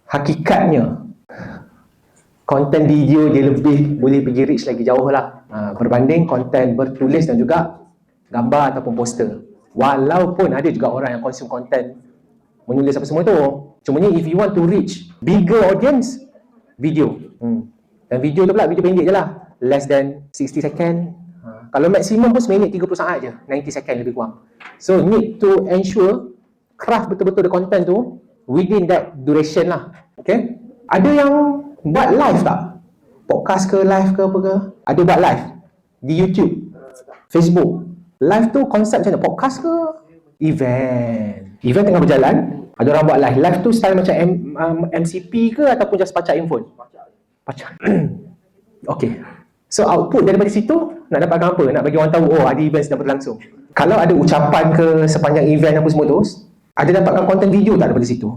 hakikatnya konten video dia lebih boleh pergi reach lagi jauh lah berbanding konten bertulis dan juga gambar ataupun poster. Walaupun ada juga orang yang consume konten menulis apa semua tu, cumanya if you want to reach bigger audience, video. Dan video tu pula video pendek je lah, less than 60 second. Kalau maksimum pun seminit 30 saat je, 90 second lebih kurang. So need to ensure craft betul-betul the content tu within that duration lah. Okay? Ada yang buat live tak? Podcast ke, live ke apa ke? Ada buat live di YouTube, Facebook. Live tu konsep macam mana? Podcast ke? Event tengah berjalan, ada orang buat live. Live tu style macam MCP ke ataupun just pacak handphone? Pacak. Okay. So output daripada situ nak dapatkan apa? Nak bagi orang tahu, oh ada event sedang berlangsung. Kalau ada ucapan ke sepanjang event apa semua tu, ada dapatkan konten video tak daripada situ?